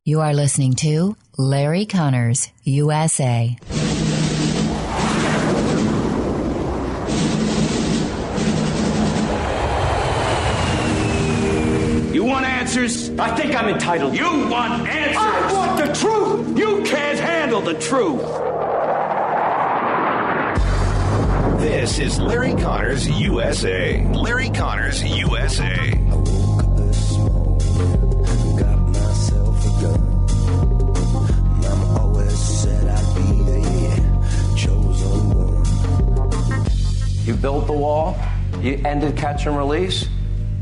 You are listening to Larry Conners, USA. You want answers? I think I'm entitled. You want answers? I want the truth! You can't handle the truth! This is Larry Conners USA. Larry Conners USA. I woke up this morning, got myself a gun. Mama always said I'd be the chosen one. You built the wall. You ended catch and release.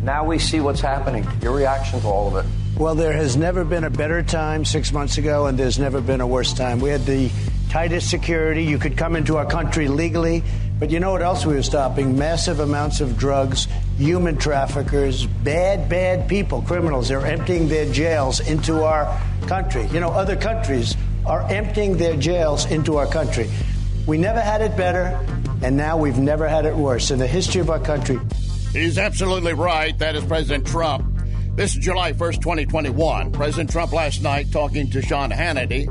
Now we see what's happening. Your reaction to all of it? Well, there has never been a better time 6 months ago, and there's never been a worse time. We had the tightest security. You could come into our country legally. But you know what else we were stopping? Massive amounts of drugs, human traffickers, bad people, criminals. They're emptying their jails into our country. You know, other countries are emptying their jails into our country. We never had it better, and now we've never had it worse in the history of our country. He's absolutely right. That is President Trump. This is July 1st, 2021. President Trump last night talking to Sean Hannity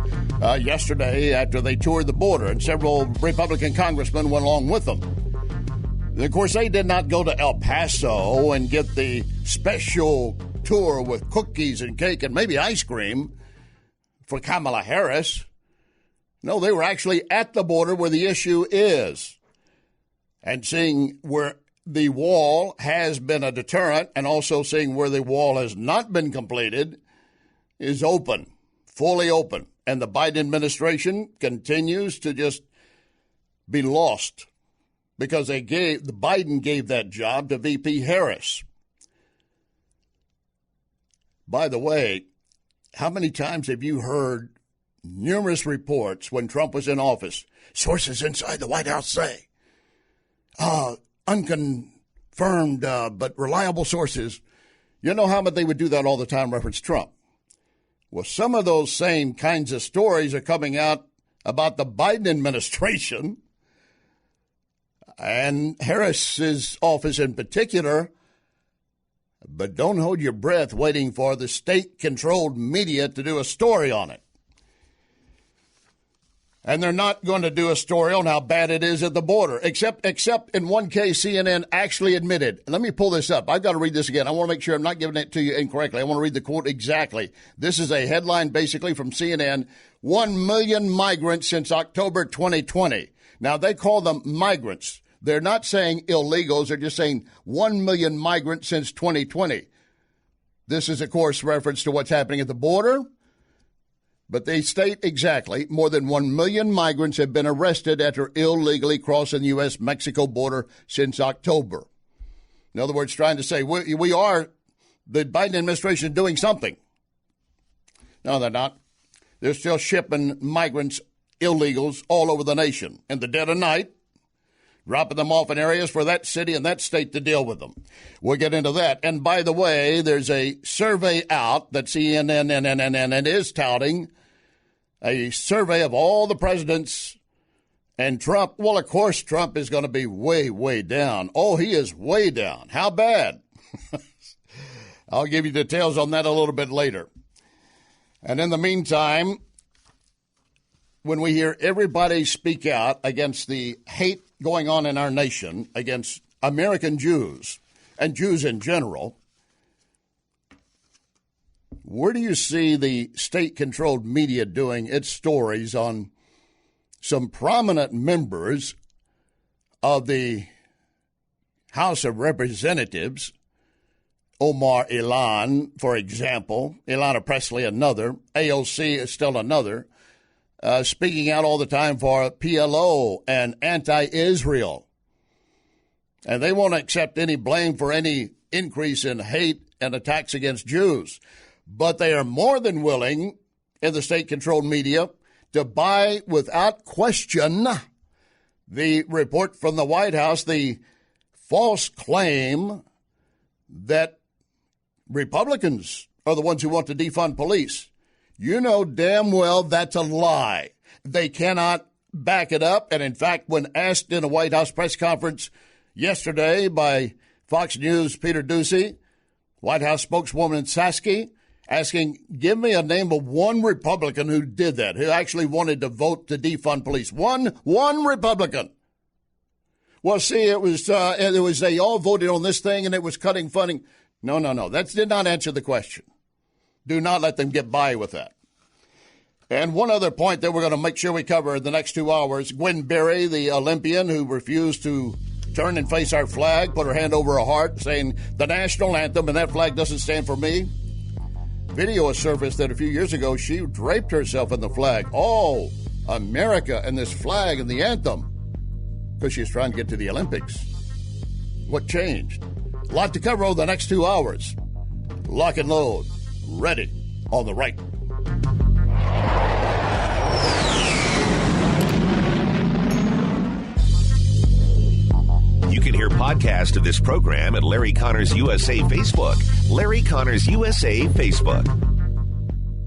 yesterday after they toured the border, and several Republican congressmen went along with them. And of course, they did not go to El Paso and get the special tour with cookies and cake and maybe ice cream for Kamala Harris. No, they were actually at the border where the issue is and seeing where the wall has been a deterrent, and also seeing where the wall has not been completed is open, fully open. And the Biden administration continues to just be lost because Biden gave that job to VP Harris. By the way, how many times have you heard numerous reports when Trump was in office? Sources inside the White House say, unconfirmed but reliable sources. You know how much they would do that all the time, reference Trump. Well, some of those same kinds of stories are coming out about the Biden administration and Harris's office in particular. But don't hold your breath waiting for the state-controlled media to do a story on it. And they're not going to do a story on how bad it is at the border, except in one case, CNN actually admitted. Let me pull this up. I've got to read this again. I want to make sure I'm not giving it to you incorrectly. I want to read the quote exactly. This is a headline basically from CNN, 1 million migrants since October 2020. Now, they call them migrants. They're not saying illegals. They're just saying 1 million migrants since 2020. This is, of course, reference to what's happening at the border. But they state exactly more than 1 million migrants have been arrested after illegally crossing the U.S.-Mexico border since October. In other words, trying to say we are, the Biden administration, doing something. No, they're not. They're still shipping migrants, illegals, all over the nation in the dead of night, dropping them off in areas for that city and that state to deal with them. We'll get into that. And by the way, there's a survey out that CNN is touting, a survey of all the presidents, and Trump. Well, of course, Trump is going to be way, way down. Oh, he is way down. How bad? I'll give you details on that a little bit later. And in the meantime, when we hear everybody speak out against the hate going on in our nation against American Jews and Jews in general, where do you see the state-controlled media doing its stories on some prominent members of the House of Representatives? Omar Ilan, for example, Ilana Presley, another, AOC is still another, speaking out all the time for PLO and anti-Israel. And they won't accept any blame for any increase in hate and attacks against Jews. But they are more than willing, in the state-controlled media, to buy without question the report from the White House, the false claim that Republicans are the ones who want to defund police. You know damn well that's a lie. They cannot back it up. And in fact, when asked in a White House press conference yesterday by Fox News' Peter Doocy, White House spokeswoman Sasky, asking, give me a name of one Republican who did that, who actually wanted to vote to defund police. One Republican. Well, see, it was they all voted on this thing and it was cutting funding. No. That did not answer the question. Do not let them get by with that. And one other point that we're going to make sure we cover in the next 2 hours, Gwen Berry, the Olympian who refused to turn and face our flag, put her hand over her heart, saying the national anthem and that flag doesn't stand for me. Video has surfaced that a few years ago she draped herself in the flag. Oh, America and this flag and the anthem, because she's trying to get to the Olympics. What changed? A lot to cover over the next 2 hours. Lock and load. Ready on the right. You can hear podcast of this program at Larry Connors USA Facebook. Larry Connors USA Facebook.